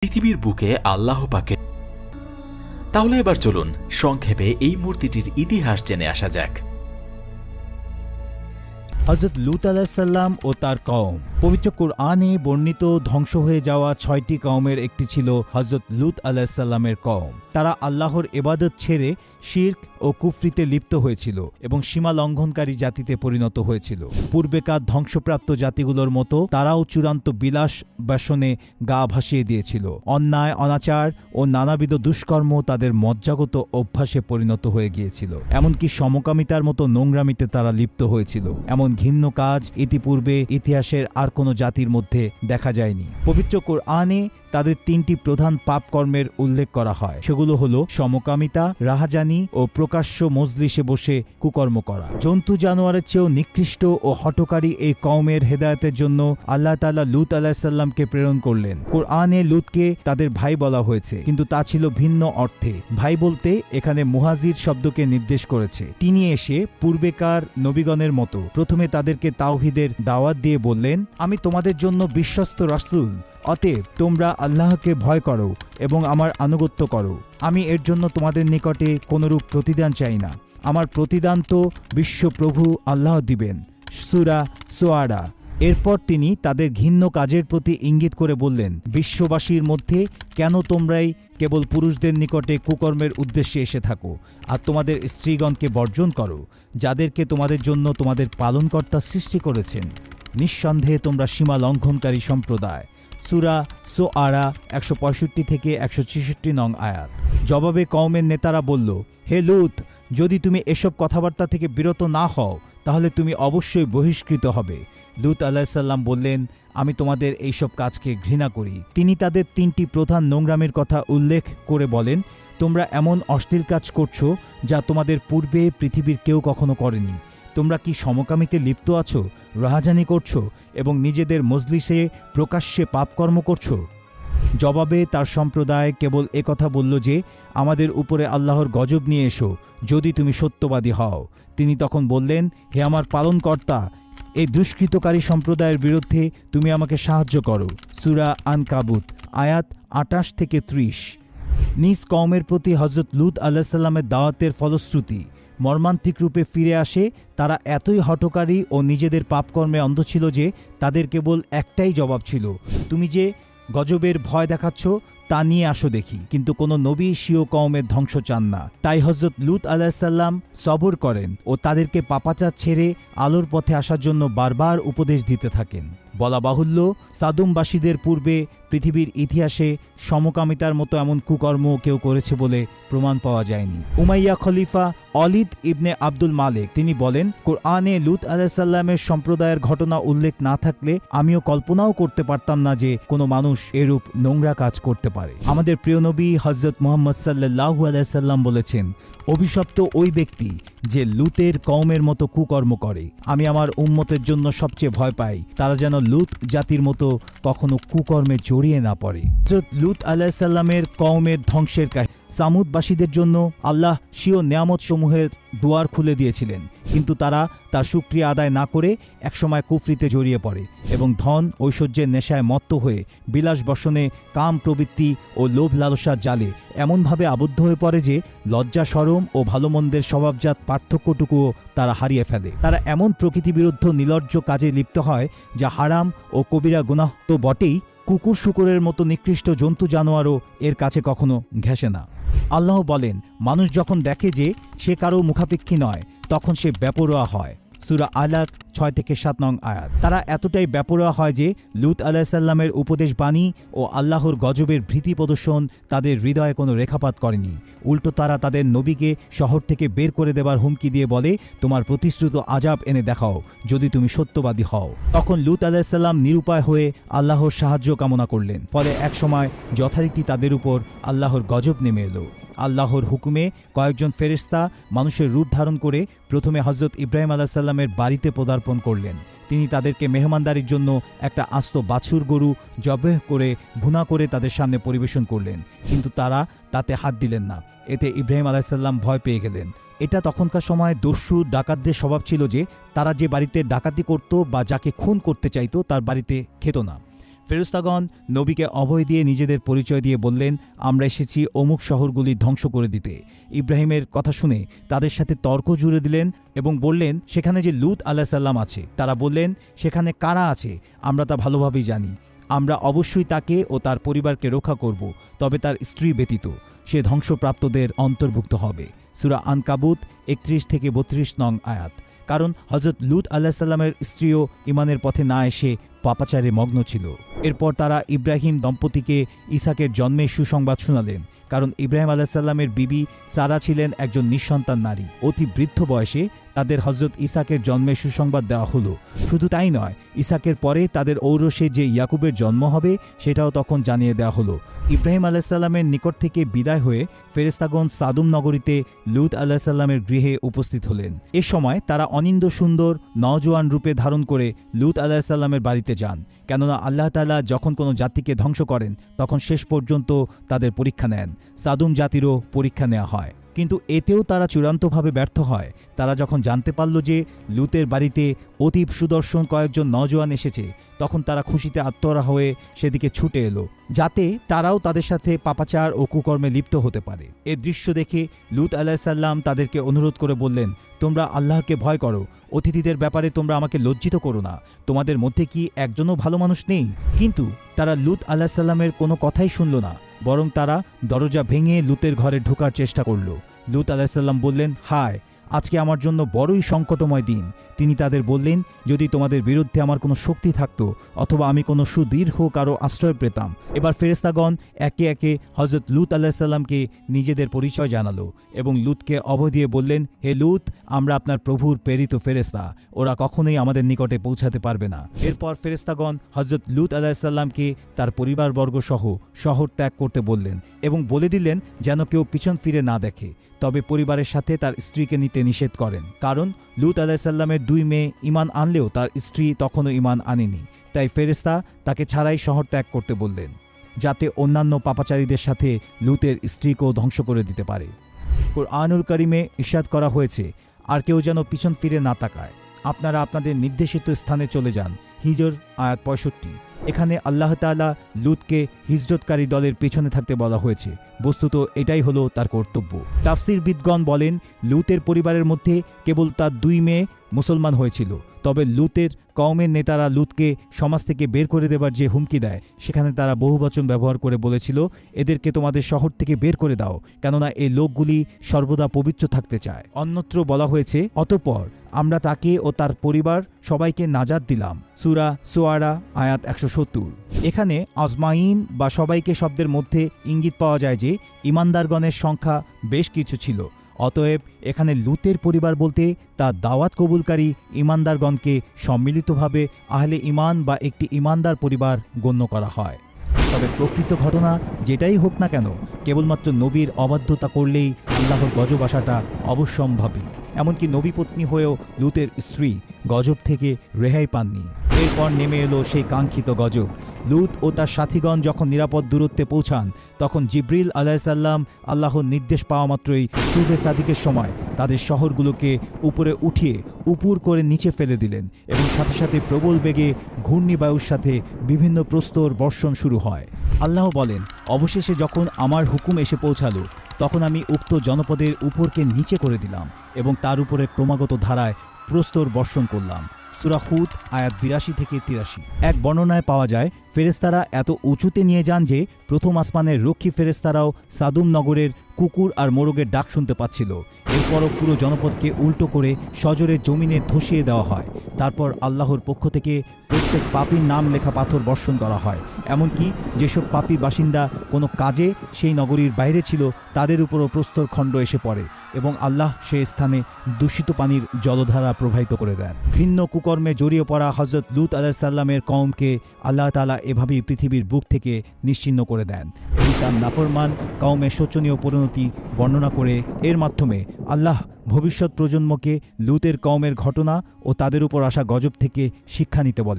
পৃথিবীর বুকে আল্লাহ পাকের। তাহলে এবার চলুন সংক্ষেপে এই মূর্তিটির ইতিহাস জেনে আসা যাক। হযরত লূত আলাইহিস সালাম ও তার কওম। পবিত্র কুরআনে বর্ণিত ধ্বংস হয়ে যাওয়া ৬টি কওমের একটি ছিল হযরত লূত আলাইহিস সালামের কওম। তারা আল্লাহর ইবাদত ছেড়ে শিরক ও কুফরিতে লিপ্ত হয়েছিল এবং সীমা লঙ্ঘনকারী জাতিতে পরিণত হয়েছিল। পূর্বেকার ধ্বংসপ্রাপ্ত জাতিগুলোর মতো তারাও চূড়ান্ত বিলাস ব্যসনে গা ভাসিয়ে দিয়েছিল। অন্যায়, অনাচার ও নানাবিধ দুষ্কর্ম তাদের মজ্জাগত অভ্যাসে পরিণত হয়ে গিয়েছিল। এমনকি সমকামিতার মতো নোংরামিতে তারা লিপ্ত হয়েছিল। এমন ঘৃণ্য কাজ ইতিপূর্বে ইতিহাসের আর কোনো জাতির মধ্যে দেখা যায়নি। পবিত্র কুরআনে তাদের ৩টি প্রধান পাপ কর্মের উল্লেখ করা হয়। সেগুলো হলো সমকামিতা, রাহাজানি ও প্রকাশ্য মজলিসে বসে কুকর্ম করা। জন্তু জানোয়ারের চেয়েও নিকৃষ্ট ও হঠকারী এই কওমের হেদায়েতের জন্য আল্লাহ তাআলা লূত আলাইহিস সালামকে প্রেরণ করলেন। কুরআনে লূতকে তাদের ভাই বলা হয়েছে, কিন্তু তা ছিল ভিন্ন অর্থে। ভাই বলতে এখানে মুহাজির শব্দকে নির্দেশ করেছে। তিনি এসে পূর্বেকার নবীগণের মতো প্রথমে তাদেরকে তাওহীদের দাওয়াত দিয়ে বললেন, আমি তোমাদের জন্য বিশ্বস্ত রাসূল, অতএব তোমরা আল্লাহকে ভয় করো এবং আমার আনুগত্য করো। আমি এর জন্য তোমাদের নিকটে কোনরূপ প্রতিদান চাই না। আমার প্রতিদান তো বিশ্বপ্রভু আল্লাহ দিবেন। সূরা শুআরা। এরপর তিনি তাদের ঘৃণ্য কাজের প্রতি ইঙ্গিত করে বললেন, বিশ্ববাসীর মধ্যে কেন তোমরাই কেবল পুরুষদের নিকটে কুকর্মের উদ্দেশ্যে এসে থাকো আর তোমাদের স্ত্রীগণকে বর্জন করো, যাদেরকে তোমাদের জন্য তোমাদের পালনকর্তা সৃষ্টি করেছেন। নিঃসন্দেহে তোমরা সীমা লঙ্ঘনকারী সম্প্রদায়। সূরা শুআরা ১৬৫ থেকে ১৬৬ নং আয়াত। জবাবে কওমের নেতারা বলল, হে লূত, যদি তুমি এসব কথাবার্তা থেকে বিরত না হও তাহলে তুমি অবশ্যই বহিষ্কৃত হবে। লূত আলাইহিস সালাম বললেন, আমি তোমাদের এইসব কাজকে ঘৃণা করি। তিনি তাদের ৩টি প্রধান নোংরামির কথা উল্লেখ করে বলেন, তোমরা এমন অশ্লীল কাজ করছো যা তোমাদের পূর্বে পৃথিবীর কেউ কখনো করেনি। তোমরা কি সমকামিতে লিপ্ত আছো, রাহাজানি করছো এবং নিজেদের মজলিসে প্রকাশ্যে পাপকর্ম করছো? জবাবে তার সম্প্রদায় কেবল একথা বলল যে, আমাদের উপরে আল্লাহর গজব নিয়ে এসো যদি তুমি সত্যবাদী হও। তিনি তখন বললেন, হে আমার পালনকর্তা, এই দুষ্কৃতকারী সম্প্রদায়ের বিরুদ্ধে তুমি আমাকে সাহায্য করো। সূরা আনকাবুত আয়াত ২৮ থেকে ৩০। নিজ কওমের প্রতি হযরত লূত আলাইহিস সালামের দাওয়াতের ফলশ্রুতি মর্মান্তিক রূপে ফিরে আসে। তারা এতই হঠকারী ও নিজেদের পাপকর্মে অন্ধ ছিল যে তাদের কেবল একটাই জবাব ছিল, তুমি যে গজবের ভয় দেখাচ্ছ তা নিয়ে আসো দেখি। কিন্তু কোনো নবী স্বীয় কওমের ধ্বংস চান না। তাই হযরত লূত আলাইহিস সালাম সবর করেন ও তাদেরকে পাপাচার ছেড়ে আলোর পথে আসার জন্য বারবার উপদেশ দিতে থাকেন। বলা বাহুল্য, সাদুমবাসীদের পূর্বে পৃথিবীর ইতিহাসে সমকামিতার মতো এমন কুকর্ম কেউ করেছে বলে প্রমাণ পাওয়া যায়নি। উমাইয়া খলিফা অলিদ ইবনে আব্দুল মালেক তিনি বলেন, কুরআনে লূত আলাইহিস সালামের সম্প্রদায়ের ঘটনা উল্লেখ না থাকলে আমিও কল্পনাও করতে পারতাম না যে কোনো মানুষ এরূপ নোংরা কাজ করতে পারে। আমাদের প্রিয় নবী হযরত মুহাম্মদ সাল্লাল্লাহু আলাইহি সাল্লাম বলেছেন, অভিশপ্ত ওই ব্যক্তি যে লূতের কওমের মতো কুকর্ম করে। আমি আমার উম্মতের জন্য সবচেয়ে ভয় পাই, তারা যেন লূত জাতির মতো কখনো কুকর্মে জড়িয়ে না পড়ে। হযরত লূত আলাইহিস সালামের কওমের ধ্বংসের কাহিনী। সামুদবাসীদের জন্য আল্লাহ স্বীয় নেয়ামত সমূহের দুয়ার খুলে দিয়েছিলেন, কিন্তু তারা তার শুকরিয়া আদায় না করে একসময় কুফরিতে জড়িয়ে পড়ে এবং ধন ঐশ্বর্যের নেশায় মত্ত হয়ে বিলাস বসনে, কাম প্রবৃত্তি ও লোভ লালসার জালে এমনভাবে আবদ্ধ হয়ে পড়ে যে লজ্জা শরম ও ভালো মন্দের স্বভাবজাত পার্থক্যটুকুও তারা হারিয়ে ফেলে। তারা এমন প্রকৃতিবিরুদ্ধ নির্লজ্জ কাজে লিপ্ত হয় যা হারাম ও কবিরা গুনাহ তো বটেই, কুকুর শুকুরের মতো নিকৃষ্ট জন্তু জানোয়ারও এর কাছে কখনো ঘেঁষে না। আল্লাহ বলেন, মানুষ যখন দেখে যে সে কারো মুখাপেক্ষী নয় তখন সে বেপরোয়া হয়। সূরা আলাক ৬ থেকে ৭ নং আয়াত। তারা এতটাই বেপরোয়া হয় যে লূত আলাইহিস সালামের উপদেশ বাণী ও আল্লাহর গজবের ভীতি প্রদর্শন তাদের হৃদয়ে কোনো রেখাপাত করেনি। উল্টো তারা তাদের নবীকে শহর থেকে বের করে দেবার হুমকি দিয়ে বলে, তোমার প্রতিশ্রুত আযাব এনে দেখাও যদি তুমি সত্যবাদী হও। তখন লূত আলাইহিস সালাম নিরুপায় হয়ে আল্লাহর সাহায্য কামনা করলেন। ফলে একসময় যথারীতি তাদের উপর আল্লাহর গজব নেমে এলো। আল্লাহর হুকুমে কয়েকজন ফেরেশতা মানুষের রূপ ধারণ করে প্রথমে হযরত ইব্রাহিম আলাইহিস সালামের বাড়িতে পদার্পণ করলেন। তিনি তাদেরকে মেহমানদারির জন্য একটা আস্ত বাছুর গরু জবেহ করে ভুনা করে তাদের সামনে পরিবেশন করলেন, কিন্তু তারা তাতে হাত দিলেন না। এতে ইব্রাহিম আলাইহিস সালাম ভয় পেয়ে গেলেন। এটা তখনকার সময় দস্যু ডাকাতদের স্বভাব ছিল যে তারা যে বাড়িতে ডাকাতি করত বা যাকে খুন করতে চাইতো তার বাড়িতে খেত না। ফেরেশতাগণ নবীকে অভয় দিয়ে নিজেদের পরিচয় দিয়ে বললেন, আমরা এসেছি অমুক শহরগুলি ধ্বংস করে দিতে। ইব্রাহিমের কথা শুনে তাদের সাথে তর্ক জুড়ে দিলেন এবং বললেন, সেখানে যে লূত আলাইহিস সালাম আছে। তারা বললেন, সেখানে কারা আছে আমরা তা ভালোভাবেই জানি। আমরা অবশ্যই তাকে ও তার পরিবারকে রক্ষা করব, তবে তার স্ত্রী ব্যতীত সে ধ্বংসপ্রাপ্তদের অন্তর্ভুক্ত হবে। সূরা আনকাবুত 31-32 নং আয়াত। কারণ হযরত লূত আলাইহিস সালামের স্ত্রীও ঈমানের পথে না এসে পাপাচারে মগ্ন ছিল। এরপর তারা ইব্রাহিম দম্পতিকে ইসাকের জন্মের সুসংবাদ শোনালেন। কারণ ইব্রাহিম আলাইহিস সালামের বিবি সারা ছিলেন একজন নিঃসন্তান নারী। অতি বৃদ্ধ বয়সে তাদের হযরত ইসাকের জন্মের সুসংবাদ দেওয়া হলো। শুধু তাই নয়, ইসাকের পরে তাদের ঔরসে যে ইয়াকুবের জন্ম হবে সেটাও তখন জানিয়ে দেওয়া হলো। ইব্রাহিম আলাইহিস সালামের নিকট থেকে বিদায় হয়ে ফেরেশতাগণ সাদুম নগরীতে লূত আলাইহিস সালামের গৃহে উপস্থিত হলেন। এ সময় তারা অনিন্দ্য সুন্দর নওজোয়ান রূপে ধারণ করে লূত আলাইহিস সালামের বাড়িতে যান। কেননা আল্লাহ তাআলা যখন কোনো জাতিকে ধ্বংস করেন তখন শেষ পর্যন্ত তাদের পরীক্ষা নেন। সাদুম জাতিরও পরীক্ষা নেওয়া হয়, কিন্তু এতেও তারা চূড়ান্তভাবে ব্যর্থ হয়। তারা যখন জানতে পারল যে লূতের বাড়িতে অতি সুদর্শন কয়েকজন নওজোয়ান এসেছে, তখন তারা খুশিতে আত্মহারা হয়ে সেদিকে ছুটে এলো, যাতে তারাও তাদের সাথে পাপাচার ও কুকর্মে লিপ্ত হতে পারে। এ দৃশ্য দেখে লূত আলাইহিস সালাম তাদেরকে অনুরোধ করে বললেন, তোমরা আল্লাহকে ভয় করো, অতিথিদের ব্যাপারে তোমরা আমাকে লজ্জিত করো না। তোমাদের মধ্যে কি একজনও ভালো মানুষ নেই? কিন্তু তারা লূত আলাইহিস সালামের কোনো কথাই শুনল না, বরং তারা দরজা ভেঙে লূতের ঘরে ঢোকার চেষ্টা করল। লূত আলাইহিস সালাম বললেন, হায়, আজকে আমার জন্য বড়ই সংকটময় দিন। তিনি তাদের বললেন, যদি তোমাদের বিরুদ্ধে আমার কোনো শক্তি থাকতো অথবা আমি কোনো সুদীর্ঘ কারো আশ্রয় পেতাম। এবার ফেরেশতাগণ একে একে হযরত লূত আলাইহিস সালামকে নিজেদের পরিচয় জানালো এবং লূতকে অভয় দিয়ে বললেন, হে লূত, আমরা আপনার প্রভুর প্রেরিত ফেরেশতা, ওরা কখনোই আমাদের নিকটে পৌঁছাতে পারবে না। এরপর ফেরেশতাগণ হযরত লূত আলাইহিস সালামকে তার পরিবারবর্গ সহ শহর ত্যাগ করতে বললেন এবং বলে দিলেন যেন কেউ পিছন ফিরে না দেখে। তবে পরিবারের সাথে তার স্ত্রীকে নিতে নিষেধ করেন, কারণ লূত আলাইহিস সালামের 2 মেয়ে ঈমান আনলেও তার স্ত্রী তখনও ঈমান আনেনি। তাই ফেরেশতা তাকে ছাড়াই শহর ত্যাগ করতে বললেন, যাতে অন্যান্য পাপাচারীদের সাথে লূতের স্ত্রীকেও ধ্বংস করে দিতে পারে। কুরআনুল কারীমে ইরশাদ করা হয়েছে, আর কেউ যেন পিছন ফিরে না তাকায়, আপনারা আপনাদের নির্দেশিত স্থানে চলে যান। হিজর আয়াত 65। এখানে আল্লাহ তাআলা লূতকে হিজরতকারী দলের পেছনে থাকতে বলা হয়েছে। বস্তুত এটাই হলো তার কর্তব্য। তাফসীরবিদগণ বলেন, লূতের পরিবারের মধ্যে কেবল তার 2 মেয়ে মুসলমান হয়েছিল। তবে লূতের কওমের নেতারা লূতকে সমাজ থেকে বের করে দেবার যে হুমকি দেয়, সেখানে তারা বহুবচন ব্যবহার করে বলেছিল, এদেরকে তোমাদের শহর থেকে বের করে দাও, কেননা এই লোকগুলি সর্বদা পবিত্র থাকতে চায়। অন্যত্র বলা হয়েছে, অতঃপর আমরা তাকে ও তার পরিবার সবাইকে নাজাত দিলাম। সূরা শুআরা আয়াত 170। এখানে আজমাইন বা সবাইকে শব্দের মধ্যে ইঙ্গিত পাওয়া যায় যে ঈমানদারগণের সংখ্যা বেশ কিছু ছিল। অতএব এখানে লূতের পরিবার বলতে তার দাওয়াত কবুলকারী ঈমানদারগণকে সম্মিলিতভাবে আহলে ঈমান বা একটি ঈমানদার পরিবার গণ্য করা হয়। তবে প্রকৃত ঘটনা যেটাই হোক না কেন, কেবলমাত্র নবীর অবাধ্যতা করলেই আল্লাহর গজব আসাটা অবশ্যম্ভাবী। এমনকি নবী পত্নী হয়েও লূতের স্ত্রী গজব থেকে রেহাই পাননি। এরপর নেমে এলো সেই কাঙ্ক্ষিত গজব। লূত ও তার সাথীগণ যখন নিরাপদ দূরত্বে পৌঁছান, তখন জিবরিল আলাইহিস সালাম আল্লাহর নির্দেশ পাওয়া মাত্রই সুবহে সাদিকের সময় তাদের শহরগুলোকে উপরে উঠিয়ে উপুর করে নিচে ফেলে দিলেন এবং সাথে সাথে প্রবল বেগে ঘূর্ণিবায়ুর সাথে বিভিন্ন প্রস্তর বর্ষণ শুরু হয়। আল্লাহ বলেন, অবশেষে যখন আমার হুকুম এসে পৌঁছালো, তখন আমি উক্ত জনপদের উপরকে নিচে করে দিলাম এবং তার উপরে ক্রমাগত ধারায় প্রস্তর বর্ষণ করলাম। সূরা হুদ আয়াত 82-83। এক বর্ণনায় পাওয়া যায়, ফেরেশতারা এত উঁচুতে নিয়ে যান যে প্রথম আসমানের রক্ষী ফেরেশতারাও সাদুম নগরের কুকুর আর মোরগের ডাক শুনতে পাচ্ছিল। এরপরও পুরো জনপদকে উল্টো করে সজোরে জমিনে ধসিয়ে দেওয়া হয়। তারপর আল্লাহর পক্ষ থেকে প্রত্যেক পাপীর নাম লেখা পাথর বর্ষণ করা হয়। এমনকি যেসব পাপী বাসিন্দা কোনো কাজে সেই নগরীর বাইরে ছিল, তাদের উপরও প্রস্তর খণ্ড এসে পড়ে এবং আল্লাহ সেই স্থানে দূষিত পানির জলধারা প্রবাহিত করে দেন। ঘৃণ্য কুকর্মে জড়িয়ে পড়া হযরত লূত আলাইহিস সালামের কওমকে আল্লাহ তাআলা এভাবেই পৃথিবীর বুক থেকে নিশ্চিহ্ন করে দেন এবং তার নাফরমান কওমের শোচনীয় পরিণতি বর্ণনা করে এর মাধ্যমে আল্লাহ ভবিষ্যৎ প্রজন্মকে লূতের কওমের ঘটনা ও তাদের উপর আসা গজব থেকে শিক্ষা নিতে বলেন।